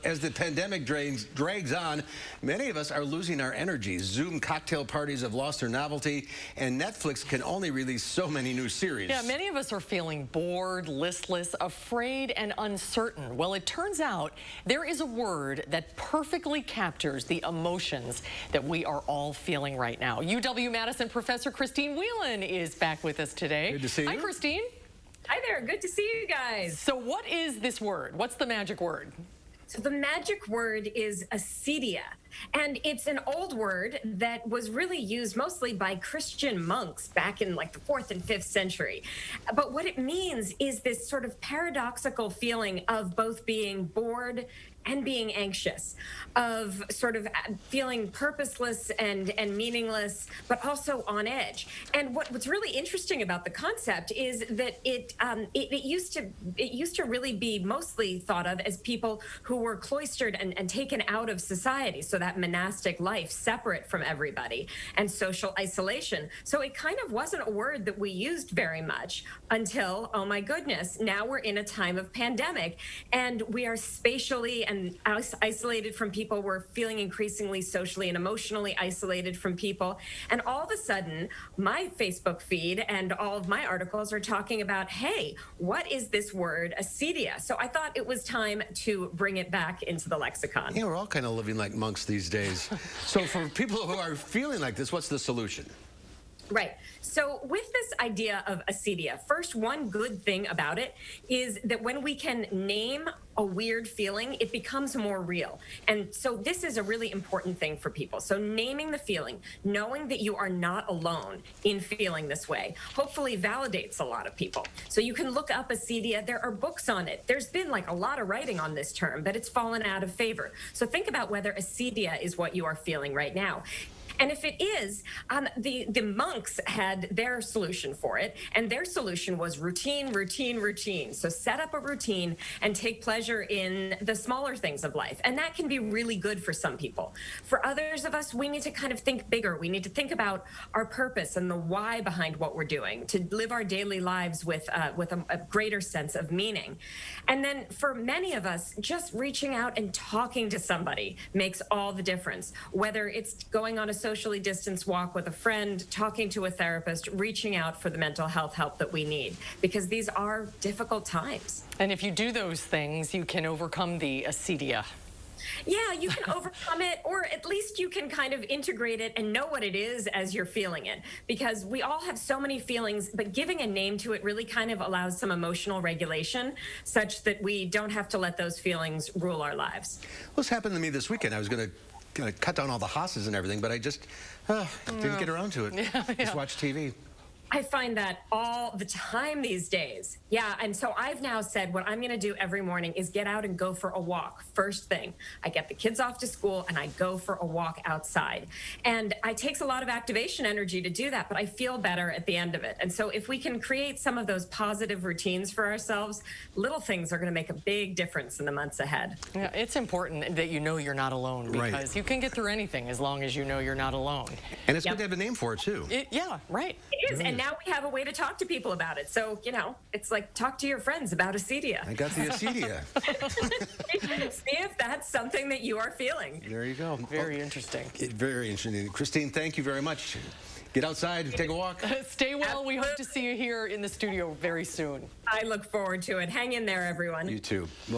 As the pandemic drags on, many of us are losing our energy. Zoom cocktail parties have lost their novelty, and Netflix can only release so many new series. Yeah, many of us are feeling bored, listless, afraid, and uncertain. Well, it turns out there is a word that perfectly captures the emotions that we are all feeling right now. UW-Madison professor Christine Whelan is back with us today. Good to see you. Hi, Christine. Hi there. Good to see you guys. So what is this word? What's the magic word? So the magic word is acedia, and it's an old word that was really used mostly by Christian monks back in like the 4th and 5th century. But what it means is this sort of paradoxical feeling of both being bored and being anxious, of sort of feeling purposeless and meaningless, but also on edge. And what's really interesting about the concept is that it used to really be mostly thought of as people who were cloistered and taken out of society, so that monastic life, separate from everybody, and social isolation. So it kind of wasn't a word that we used very much until, oh my goodness, now we're in a time of pandemic, and we are spatially and isolated from people. We're feeling increasingly socially and emotionally isolated from people. And all of a sudden, my Facebook feed and all of my articles are talking about, hey, what is this word, acedia? So I thought it was time to bring it back into the lexicon. Yeah, we're all kind of living like monks these days. So for people who are feeling like this, what's the solution? Right. So with this idea of acedia, first, one good thing about it is that when we can name a weird feeling, it becomes more real. And so this is a really important thing for people. So naming the feeling, knowing that you are not alone in feeling this way, hopefully validates a lot of people. So you can look up acedia. There are books on it. There's been like a lot of writing on this term, but it's fallen out of favor. So think about whether acedia is what you are feeling right now. And if it is, the monks had their solution for it, and their solution was routine, routine, routine. So set up a routine and take pleasure in the smaller things of life. And that can be really good for some people. For others of us, we need to kind of think bigger. We need to think about our purpose and the why behind what we're doing, to live our daily lives with a greater sense of meaning. And then for many of us, just reaching out and talking to somebody makes all the difference, whether it's going on a socially distanced walk with a friend, talking to a therapist, reaching out for the mental health help that we need, because these are difficult times. And if you do those things, you can overcome the acedia. Yeah, you can overcome it, or at least you can kind of integrate it and know what it is as you're feeling it. Because we all have so many feelings, but giving a name to it really kind of allows some emotional regulation such that we don't have to let those feelings rule our lives. What's happened to me this weekend? I was going to cut down all the hosses and everything, but I just didn't get around to it. Just watch TV. I find that all the time these days. Yeah, and so I've now said what I'm going to do every morning is get out and go for a walk. First thing, I get the kids off to school and I go for a walk outside. And it takes a lot of activation energy to do that, but I feel better at the end of it. And so if we can create some of those positive routines for ourselves, little things are going to make a big difference in the months ahead. Yeah, it's important that you know you're not alone, because you can get through anything as long as you know you're not alone. And it's good to have a name for it, too. Yeah, right. It is, and now we have a way to talk to people about it. So, you know, it's like talk to your friends about acedia. I got the acedia. See if that's something that you are feeling. There you go. Very interesting. Very interesting. Christine, thank you very much. Get outside, take a walk. Stay well. We hope to see you here in the studio very soon. I look forward to it. Hang in there, everyone. You too. Love